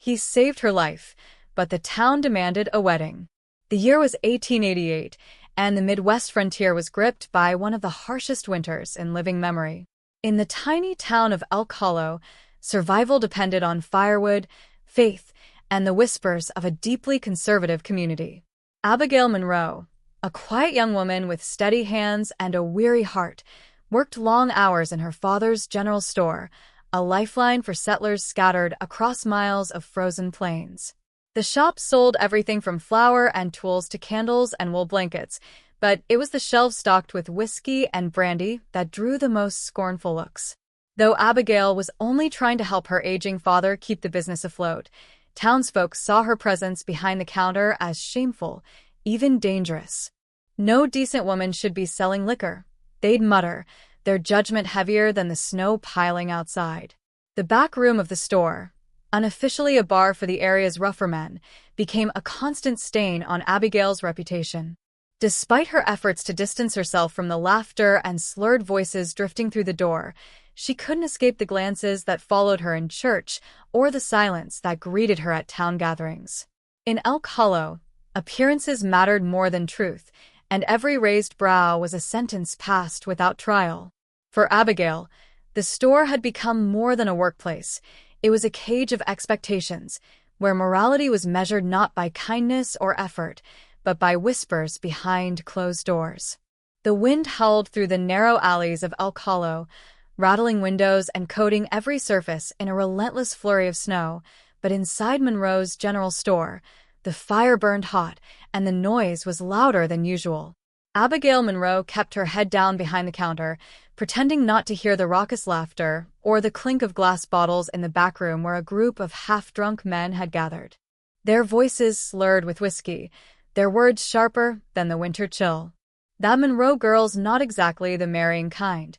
He saved her life, but the town demanded a wedding. The year was 1888, and the Midwest frontier was gripped by one of the harshest winters in living memory. In the tiny town of Elk Hollow, survival depended on firewood, faith, and the whispers of a deeply conservative community. Abigail Monroe, a quiet young woman with steady hands and a weary heart, worked long hours in her father's general store, a lifeline for settlers scattered across miles of frozen plains. The shop sold everything from flour and tools to candles and wool blankets, but it was the shelves stocked with whiskey and brandy that drew the most scornful looks. Though Abigail was only trying to help her aging father keep the business afloat, townsfolk saw her presence behind the counter as shameful, even dangerous. No decent woman should be selling liquor, they'd mutter, their judgment heavier than the snow piling outside. The back room of the store, unofficially a bar for the area's rougher men, became a constant stain on Abigail's reputation. Despite her efforts to distance herself from the laughter and slurred voices drifting through the door, she couldn't escape the glances that followed her in church or the silence that greeted her at town gatherings. In Elk Hollow, appearances mattered more than truth, and every raised brow was a sentence passed without trial. For Abigail, the store had become more than a workplace. It was a cage of expectations, where morality was measured not by kindness or effort, but by whispers behind closed doors. The wind howled through the narrow alleys of Elk Hollow, rattling windows and coating every surface in a relentless flurry of snow, but inside Monroe's general store, the fire burned hot, and the noise was louder than usual. Abigail Monroe kept her head down behind the counter, pretending not to hear the raucous laughter or the clink of glass bottles in the back room where a group of half-drunk men had gathered. Their voices slurred with whiskey, their words sharper than the winter chill. The Monroe girls not exactly the marrying kind.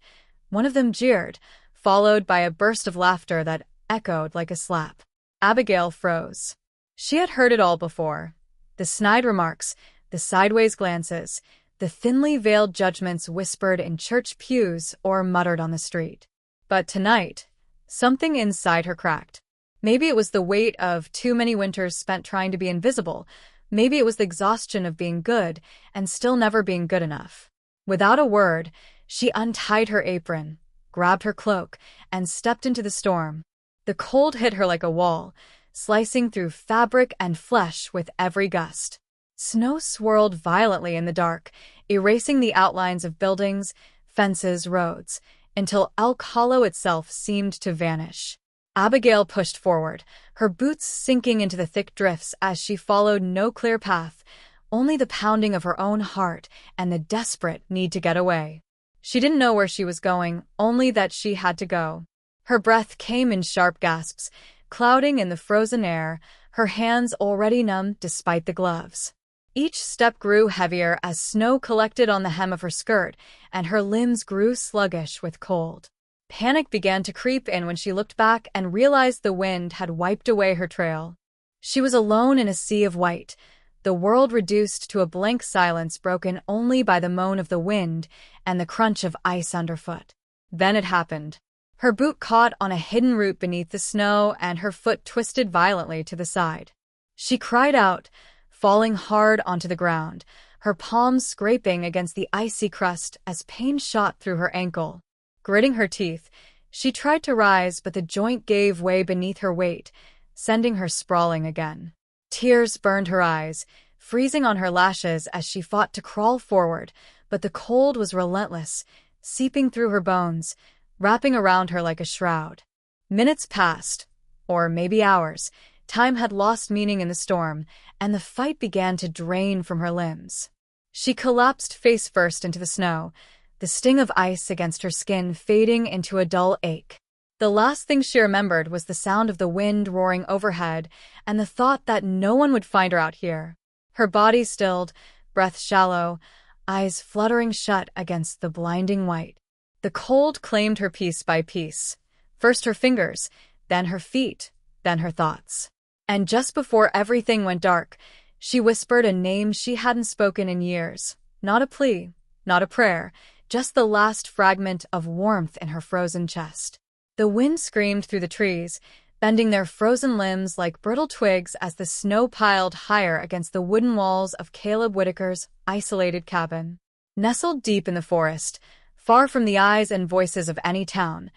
One of them jeered, followed by a burst of laughter that echoed like a slap. Abigail froze. She had heard it all before. The snide remarks, the sideways glances, the thinly veiled judgments whispered in church pews or muttered on the street. But tonight, something inside her cracked. Maybe it was the weight of too many winters spent trying to be invisible. Maybe it was the exhaustion of being good and still never being good enough. Without a word, she untied her apron, grabbed her cloak, and stepped into the storm. The cold hit her like a wall, slicing through fabric and flesh with every gust. Snow swirled violently in the dark, erasing the outlines of buildings, fences, roads, until Elk Hollow itself seemed to vanish. Abigail pushed forward, her boots sinking into the thick drifts as she followed no clear path, only the pounding of her own heart and the desperate need to get away. She didn't know where she was going, only that she had to go. Her breath came in sharp gasps, clouding in the frozen air, her hands already numb despite the gloves. Each step grew heavier as snow collected on the hem of her skirt, and her limbs grew sluggish with cold. Panic began to creep in when she looked back and realized the wind had wiped away her trail. She was alone in a sea of white, the world reduced to a blank silence broken only by the moan of the wind and the crunch of ice underfoot. Then it happened. Her boot caught on a hidden root beneath the snow and her foot twisted violently to the side. She cried out, falling hard onto the ground, her palms scraping against the icy crust as pain shot through her ankle. Gritting her teeth, she tried to rise, but the joint gave way beneath her weight, sending her sprawling again. Tears burned her eyes, freezing on her lashes as she fought to crawl forward, but the cold was relentless, seeping through her bones, wrapping around her like a shroud. Minutes passed, or maybe hours. Time had lost meaning in the storm, and the fight began to drain from her limbs. She collapsed face first into the snow, the sting of ice against her skin fading into a dull ache. The last thing she remembered was the sound of the wind roaring overhead and the thought that no one would find her out here. Her body stilled, breath shallow, eyes fluttering shut against the blinding white. The cold claimed her piece by piece, first her fingers, then her feet, then her thoughts. And just before everything went dark, she whispered a name she hadn't spoken in years. Not a plea, not a prayer, just the last fragment of warmth in her frozen chest. The wind screamed through the trees, bending their frozen limbs like brittle twigs as the snow piled higher against the wooden walls of Caleb Whitaker's isolated cabin. Nestled deep in the forest, far from the eyes and voices of any town,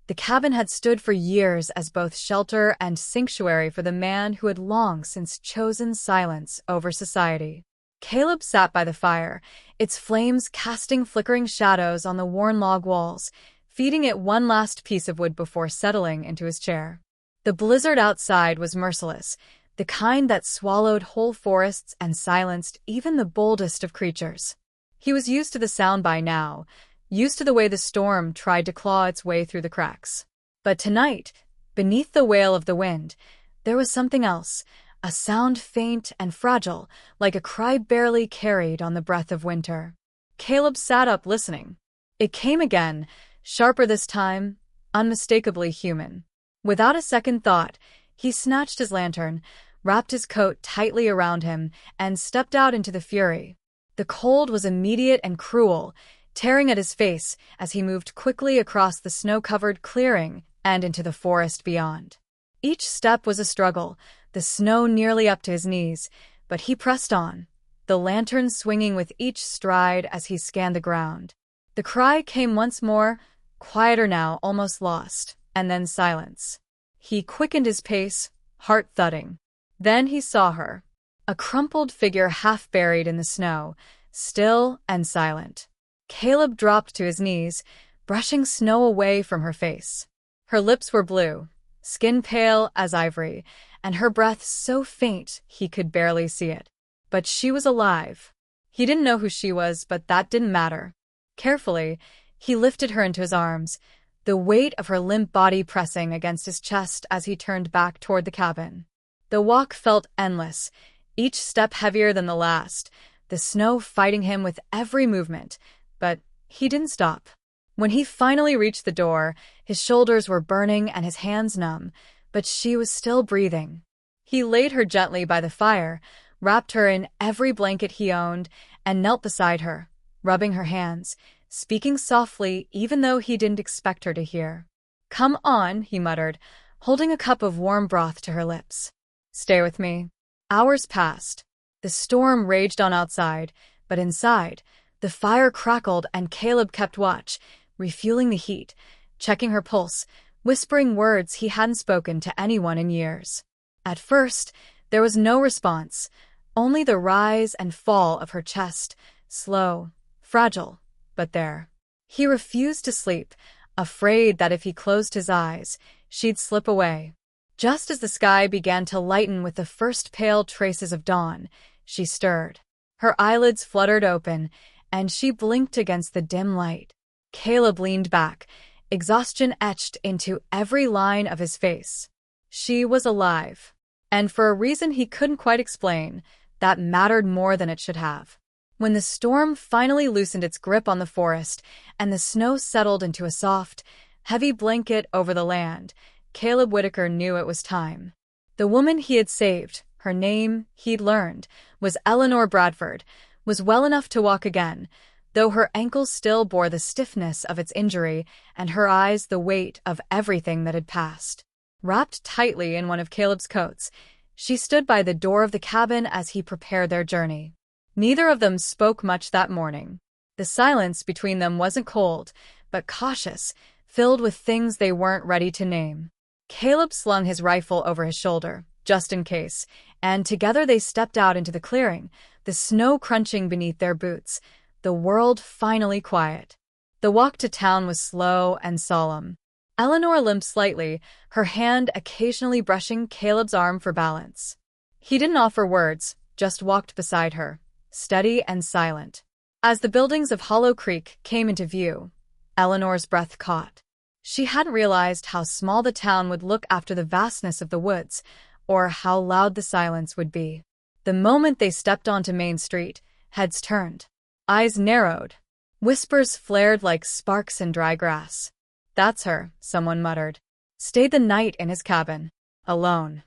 the cabin had stood for years as both shelter and sanctuary for the man who had long since chosen silence over society. Caleb sat by the fire, its flames casting flickering shadows on the worn log walls, feeding it one last piece of wood before settling into his chair. The blizzard outside was merciless, the kind that swallowed whole forests and silenced even the boldest of creatures. He was used to the sound by now, used to the way the storm tried to claw its way through the cracks. But tonight, beneath the wail of the wind, there was something else, a sound faint and fragile, like a cry barely carried on the breath of winter. Caleb sat up listening. It came again, sharper this time, unmistakably human. Without a second thought, he snatched his lantern, wrapped his coat tightly around him, and stepped out into the fury. The cold was immediate and cruel, tearing at his face as he moved quickly across the snow-covered clearing and into the forest beyond. Each step was a struggle, the snow nearly up to his knees, but he pressed on, the lantern swinging with each stride as he scanned the ground. The cry came once more, quieter now, almost lost, and then silence. He quickened his pace, heart thudding. Then he saw her, a crumpled figure half buried in the snow, still and silent. Caleb dropped to his knees, brushing snow away from her face. Her lips were blue, skin pale as ivory, and her breath so faint he could barely see it. But she was alive. He didn't know who she was, but that didn't matter. Carefully, he lifted her into his arms, the weight of her limp body pressing against his chest as he turned back toward the cabin. The walk felt endless, each step heavier than the last, the snow fighting him with every movement. But he didn't stop. When he finally reached the door, his shoulders were burning and his hands numb, but she was still breathing. He laid her gently by the fire, wrapped her in every blanket he owned, and knelt beside her, rubbing her hands, speaking softly even though he didn't expect her to hear. "Come on," he muttered, holding a cup of warm broth to her lips. "Stay with me." Hours passed. The storm raged on outside, but inside, the fire crackled and Caleb kept watch, refueling the heat, checking her pulse, whispering words he hadn't spoken to anyone in years. At first, there was no response, only the rise and fall of her chest, slow, fragile, but there. He refused to sleep, afraid that if he closed his eyes, she'd slip away. Just as the sky began to lighten with the first pale traces of dawn, she stirred. Her eyelids fluttered open, and she blinked against the dim light. Caleb leaned back, exhaustion etched into every line of his face. She was alive, and for a reason he couldn't quite explain, that mattered more than it should have. When the storm finally loosened its grip on the forest and the snow settled into a soft, heavy blanket over the land, Caleb Whitaker knew it was time. The woman he had saved, her name, he'd learned, was Eleanor Bradford, was well enough to walk again, though her ankles still bore the stiffness of its injury and her eyes the weight of everything that had passed. Wrapped tightly in one of Caleb's coats, she stood by the door of the cabin as he prepared their journey. Neither of them spoke much that morning. The silence between them wasn't cold, but cautious, filled with things they weren't ready to name. Caleb slung his rifle over his shoulder, just in case, and together they stepped out into the clearing, the snow crunching beneath their boots, the world finally quiet. The walk to town was slow and solemn. Eleanor limped slightly, her hand occasionally brushing Caleb's arm for balance. He didn't offer words, just walked beside her, steady and silent. As the buildings of Hollow Creek came into view, Eleanor's breath caught. She hadn't realized how small the town would look after the vastness of the woods, or how loud the silence would be. The moment they stepped onto Main Street, heads turned, eyes narrowed, whispers flared like sparks in dry grass. "That's her," someone muttered. Stayed the night in his cabin, alone.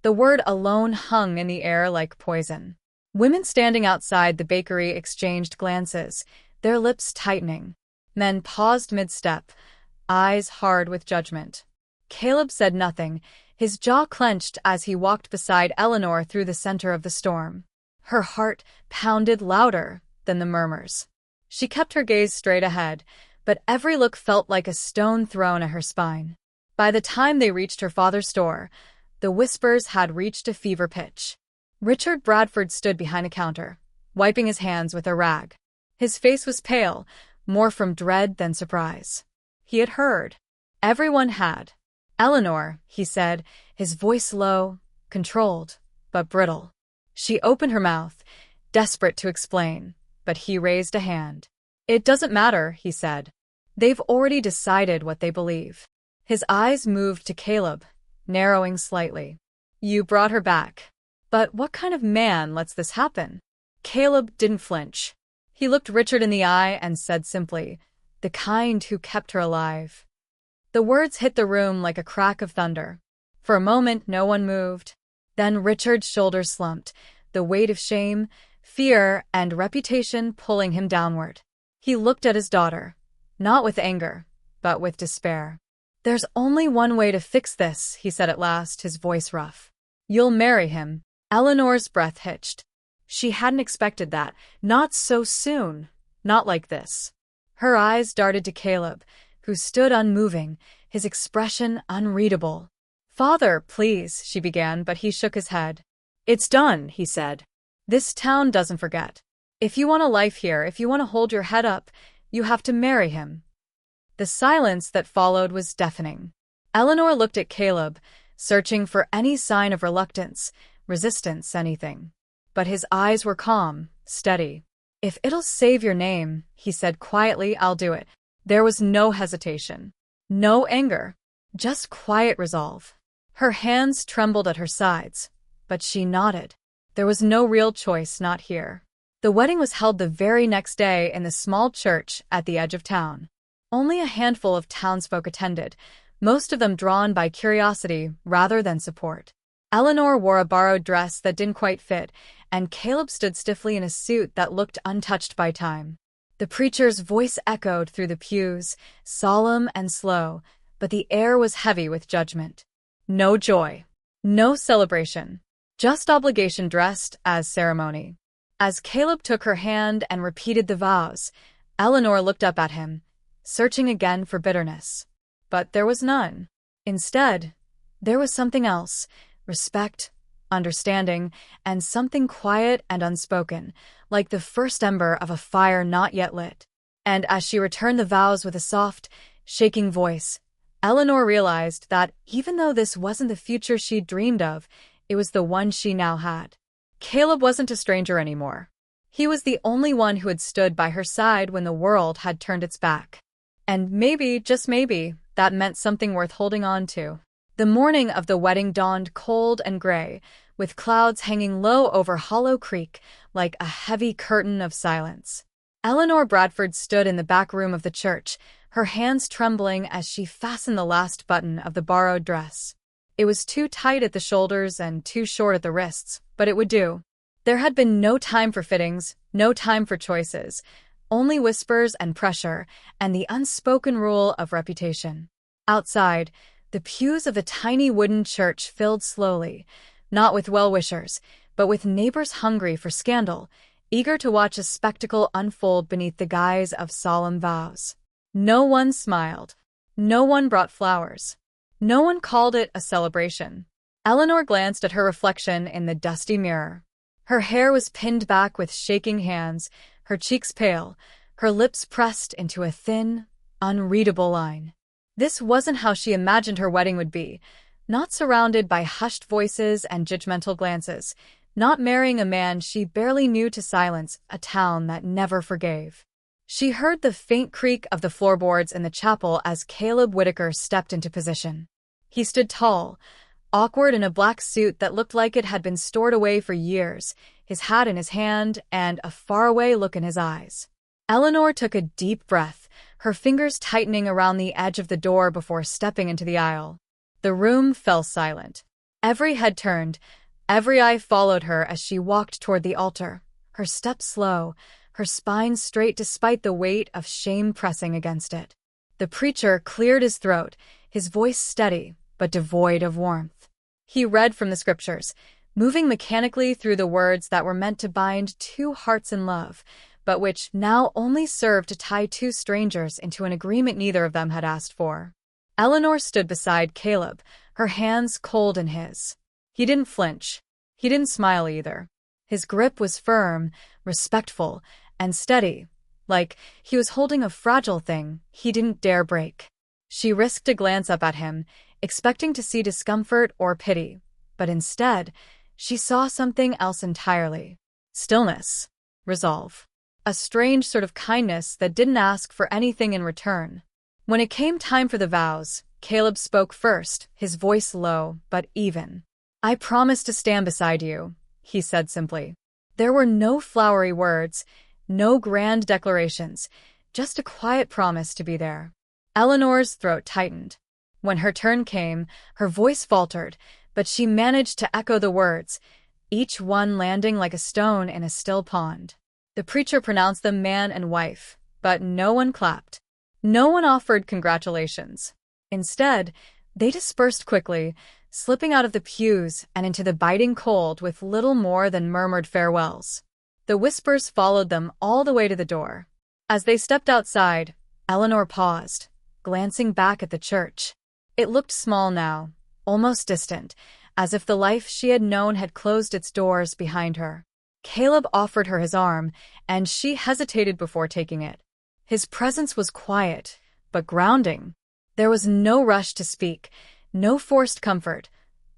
The word alone hung in the air like poison. Women standing outside the bakery exchanged glances, their lips tightening. Men paused mid-step, eyes hard with judgment. Caleb said nothing, His jaw clenched as he walked beside Eleanor through the center of the storm. Her heart pounded louder than the murmurs. She kept her gaze straight ahead, but every look felt like a stone thrown at her spine. By the time they reached her father's store, the whispers had reached a fever pitch. Richard Bradford stood behind a counter, wiping his hands with a rag. His face was pale, more from dread than surprise. He had heard. Everyone had. "Eleanor," he said, his voice low, controlled, but brittle. She opened her mouth, desperate to explain, but he raised a hand. "It doesn't matter," he said. "They've already decided what they believe." His eyes moved to Caleb, narrowing slightly. "You brought her back. But what kind of man lets this happen?" Caleb didn't flinch. He looked Richard in the eye and said simply, "The kind who kept her alive." The words hit the room like a crack of thunder. For a moment, no one moved. Then Richard's shoulders slumped, the weight of shame, fear, and reputation pulling him downward. He looked at his daughter, not with anger, but with despair. "There's only one way to fix this," he said at last, his voice rough. "You'll marry him." Eleanor's breath hitched. She hadn't expected that. Not so soon. Not like this. Her eyes darted to Caleb, who stood unmoving, his expression unreadable. "Father, please," she began, but he shook his head. "It's done," he said. "This town doesn't forget. If you want a life here, if you want to hold your head up, you have to marry him." The silence that followed was deafening. Eleanor looked at Caleb, searching for any sign of reluctance, resistance, anything. But his eyes were calm, steady. "If it'll save your name," he said quietly, "I'll do it." There was no hesitation. No anger. Just quiet resolve. Her hands trembled at her sides, but she nodded. There was no real choice, not here. The wedding was held the very next day in the small church at the edge of town. Only a handful of townsfolk attended, most of them drawn by curiosity rather than support. Eleanor wore a borrowed dress that didn't quite fit, and Caleb stood stiffly in a suit that looked untouched by time. The preacher's voice echoed through the pews, solemn and slow, but the air was heavy with judgment. No joy. No celebration. Just obligation dressed as ceremony. As Caleb took her hand and repeated the vows, Eleanor looked up at him, searching again for bitterness. But there was none. Instead, there was something else, respect, understanding, and something quiet and unspoken, like the first ember of a fire not yet lit. And as she returned the vows with a soft, shaking voice, Eleanor realized that even though this wasn't the future she'd dreamed of, it was the one she now had. Caleb wasn't a stranger anymore. He was the only one who had stood by her side when the world had turned its back. And maybe, just maybe, that meant something worth holding on to. The morning of the wedding dawned cold and gray, with clouds hanging low over Hollow Creek like a heavy curtain of silence. Eleanor Bradford stood in the back room of the church, her hands trembling as she fastened the last button of the borrowed dress. It was too tight at the shoulders and too short at the wrists, but it would do. There had been no time for fittings, no time for choices, only whispers and pressure, and the unspoken rule of reputation. Outside, the pews of a tiny wooden church filled slowly, not with well-wishers, but with neighbors hungry for scandal, eager to watch a spectacle unfold beneath the guise of solemn vows. No one smiled. No one brought flowers. No one called it a celebration. Eleanor glanced at her reflection in the dusty mirror. Her hair was pinned back with shaking hands, her cheeks pale, her lips pressed into a thin, unreadable line. This wasn't how she imagined her wedding would be, not surrounded by hushed voices and judgmental glances, not marrying a man she barely knew to silence a town that never forgave. She heard the faint creak of the floorboards in the chapel as Caleb Whitaker stepped into position. He stood tall, awkward in a black suit that looked like it had been stored away for years, his hat in his hand and a faraway look in his eyes. Eleanor took a deep breath, her fingers tightening around the edge of the door before stepping into the aisle. The room fell silent. Every head turned, every eye followed her as she walked toward the altar, her steps slow, her spine straight despite the weight of shame pressing against it. The preacher cleared his throat, his voice steady but devoid of warmth. He read from the scriptures, moving mechanically through the words that were meant to bind two hearts in love, but which now only served to tie two strangers into an agreement neither of them had asked for. Eleanor stood beside Caleb, her hands cold in his. He didn't flinch. He didn't smile either. His grip was firm, respectful, and steady, like he was holding a fragile thing he didn't dare break. She risked a glance up at him, expecting to see discomfort or pity, but instead, she saw something else entirely. Stillness. Resolve. A strange sort of kindness that didn't ask for anything in return. When it came time for the vows, Caleb spoke first, his voice low but even. "I promise to stand beside you," he said simply. There were no flowery words, no grand declarations, just a quiet promise to be there. Eleanor's throat tightened. When her turn came, her voice faltered, but she managed to echo the words, each one landing like a stone in a still pond. The preacher pronounced them man and wife, but no one clapped. No one offered congratulations. Instead, they dispersed quickly, slipping out of the pews and into the biting cold with little more than murmured farewells. The whispers followed them all the way to the door. As they stepped outside, Eleanor paused, glancing back at the church. It looked small now, almost distant, as if the life she had known had closed its doors behind her. Caleb offered her his arm, and she hesitated before taking it. His presence was quiet, but grounding. There was no rush to speak, no forced comfort,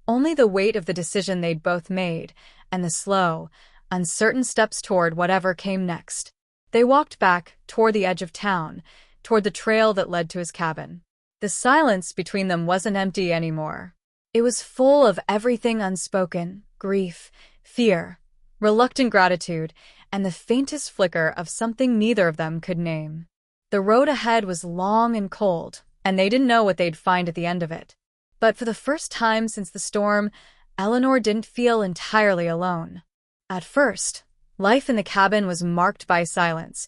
only the weight of the decision they'd both made, and the slow, uncertain steps toward whatever came next. They walked back toward the edge of town, toward the trail that led to his cabin. The silence between them wasn't empty anymore. It was full of everything unspoken, grief, fear, reluctant gratitude, and the faintest flicker of something neither of them could name. The road ahead was long and cold, and they didn't know what they'd find at the end of it. But for the first time since the storm, Eleanor didn't feel entirely alone. At first, life in the cabin was marked by silence,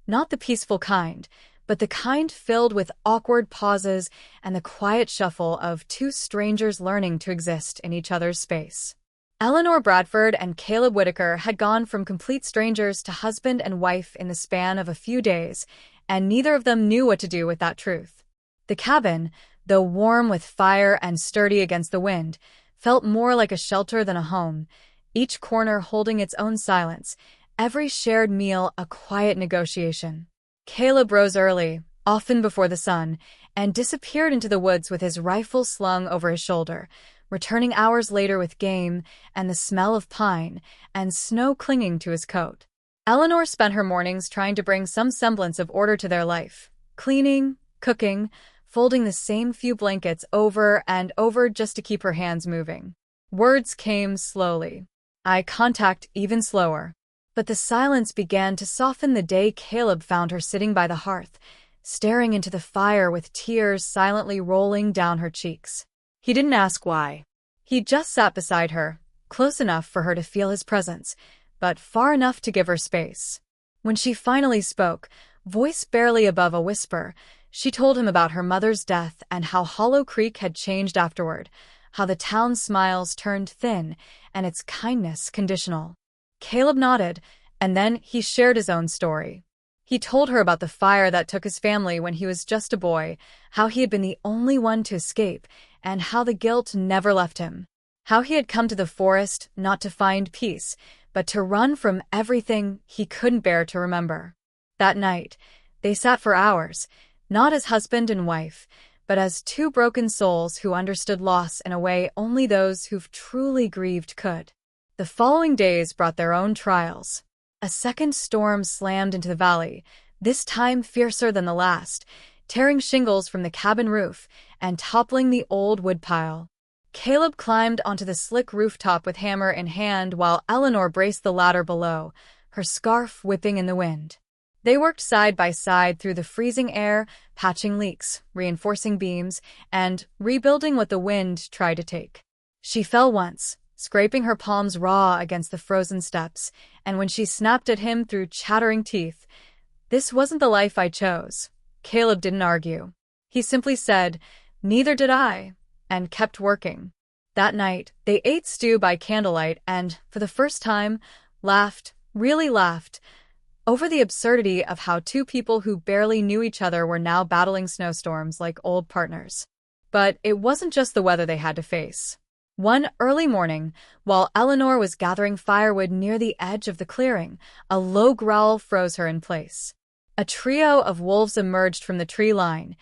not the peaceful kind, but the kind filled with awkward pauses and the quiet shuffle of two strangers learning to exist in each other's space. Eleanor Bradford and Caleb Whitaker had gone from complete strangers to husband and wife in the span of a few days, and neither of them knew what to do with that truth. The cabin, though warm with fire and sturdy against the wind, felt more like a shelter than a home, each corner holding its own silence, every shared meal a quiet negotiation. Caleb rose early, often before the sun, and disappeared into the woods with his rifle slung over his shoulder, returning hours later with game and the smell of pine and snow clinging to his coat. Eleanor spent her mornings trying to bring some semblance of order to their life, cleaning, cooking, folding the same few blankets over and over just to keep her hands moving. Words came slowly, eye contact even slower. But the silence began to soften the day Caleb found her sitting by the hearth, staring into the fire with tears silently rolling down her cheeks. He didn't ask why. He just sat beside her, close enough for her to feel his presence, but far enough to give her space. When she finally spoke, voice barely above a whisper, she told him about her mother's death and how Hollow Creek had changed afterward, how the town's smiles turned thin and its kindness conditional. Caleb nodded, and then he shared his own story. He told her about the fire that took his family when he was just a boy, how he had been the only one to escape, and how the guilt never left him. How he had come to the forest not to find peace, but to run from everything he couldn't bear to remember. That night, they sat for hours, not as husband and wife, but as two broken souls who understood loss in a way only those who've truly grieved could. The following days brought their own trials. A second storm slammed into the valley, this time fiercer than the last, tearing shingles from the cabin roof and toppling the old woodpile. Caleb climbed onto the slick rooftop with hammer in hand while Eleanor braced the ladder below, her scarf whipping in the wind. They worked side by side through the freezing air, patching leaks, reinforcing beams, and rebuilding what the wind tried to take. She fell once, scraping her palms raw against the frozen steps, and when she snapped at him through chattering teeth, "This wasn't the life I chose," Caleb didn't argue. He simply said, "Neither did I," and kept working. That night, they ate stew by candlelight and, for the first time, laughed, really laughed, over the absurdity of how two people who barely knew each other were now battling snowstorms like old partners. But it wasn't just the weather they had to face. One early morning, while Eleanor was gathering firewood near the edge of the clearing, a low growl froze her in place. A trio of wolves emerged from the tree line,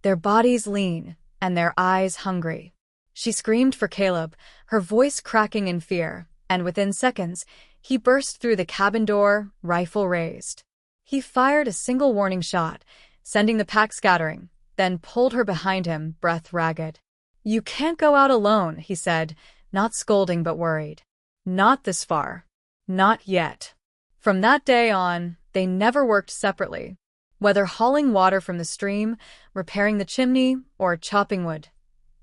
their bodies lean and their eyes hungry. She screamed for Caleb, her voice cracking in fear, and within seconds, he burst through the cabin door, rifle raised. He fired a single warning shot, sending the pack scattering, then pulled her behind him, breath ragged. "You can't go out alone," he said, not scolding but worried. "Not this far. Not yet." From that day on, they never worked separately. Whether hauling water from the stream, repairing the chimney, or chopping wood,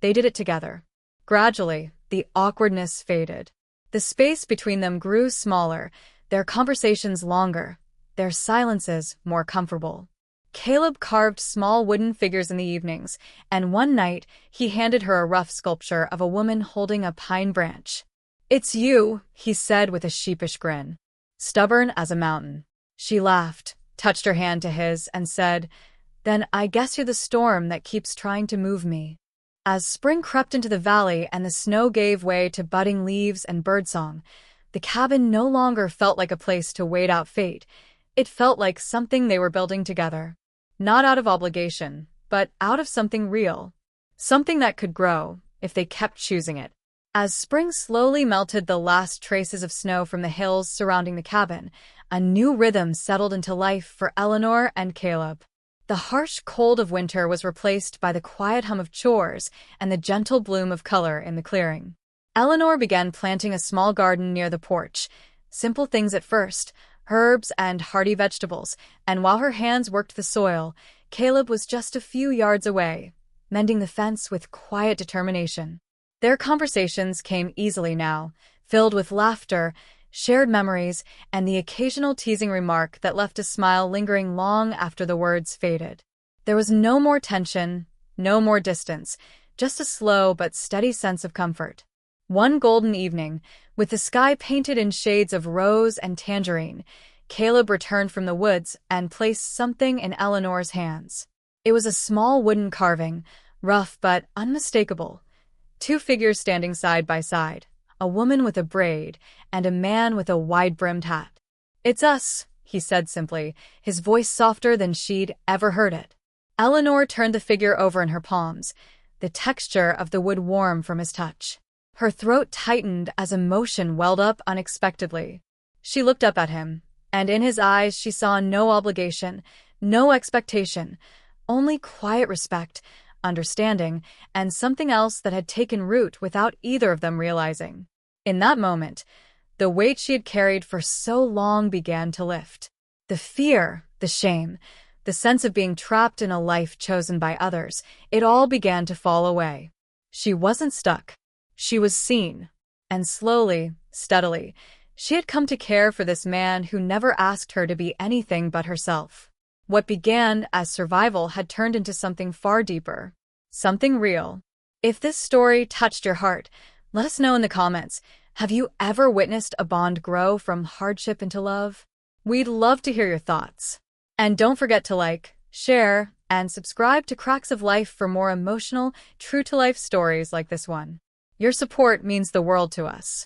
they did it together. Gradually, the awkwardness faded. The space between them grew smaller, their conversations longer, their silences more comfortable. Caleb carved small wooden figures in the evenings, and one night he handed her a rough sculpture of a woman holding a pine branch. "It's you," he said with a sheepish grin. Stubborn as a mountain. She laughed, touched her hand to his, and said, "Then I guess you're the storm that keeps trying to move me." As spring crept into the valley and the snow gave way to budding leaves and birdsong, the cabin no longer felt like a place to wait out fate. It felt like something they were building together. Not out of obligation, but out of something real. Something that could grow, if they kept choosing it. As spring slowly melted the last traces of snow from the hills surrounding the cabin, a new rhythm settled into life for Eleanor and Caleb. The harsh cold of winter was replaced by the quiet hum of chores and the gentle bloom of color in the clearing. Eleanor began planting a small garden near the porch. Simple things at first, herbs and hardy vegetables, and while her hands worked the soil, Caleb was just a few yards away, mending the fence with quiet determination. Their conversations came easily now, filled with laughter, shared memories, and the occasional teasing remark that left a smile lingering long after the words faded. There was no more tension, no more distance, just a slow but steady sense of comfort. One golden evening, with the sky painted in shades of rose and tangerine, Caleb returned from the woods and placed something in Eleanor's hands. It was a small wooden carving, rough but unmistakable. Two figures standing side by side. A woman with a braid, and a man with a wide-brimmed hat. "It's us," he said simply, his voice softer than she'd ever heard it. Eleanor turned the figure over in her palms, the texture of the wood warm from his touch. Her throat tightened as emotion welled up unexpectedly. She looked up at him, and in his eyes she saw no obligation, no expectation, only quiet respect, understanding, and something else that had taken root without either of them realizing. In that moment, the weight she had carried for so long began to lift. The fear, the shame, the sense of being trapped in a life chosen by others, it all began to fall away. She wasn't stuck. She was seen. And slowly, steadily, she had come to care for this man who never asked her to be anything but herself. What began as survival had turned into something far deeper, something real. If this story touched your heart, let us know in the comments. Have you ever witnessed a bond grow from hardship into love? We'd love to hear your thoughts. And don't forget to like, share, and subscribe to Cracks of Life for more emotional, true-to-life stories like this one. Your support means the world to us.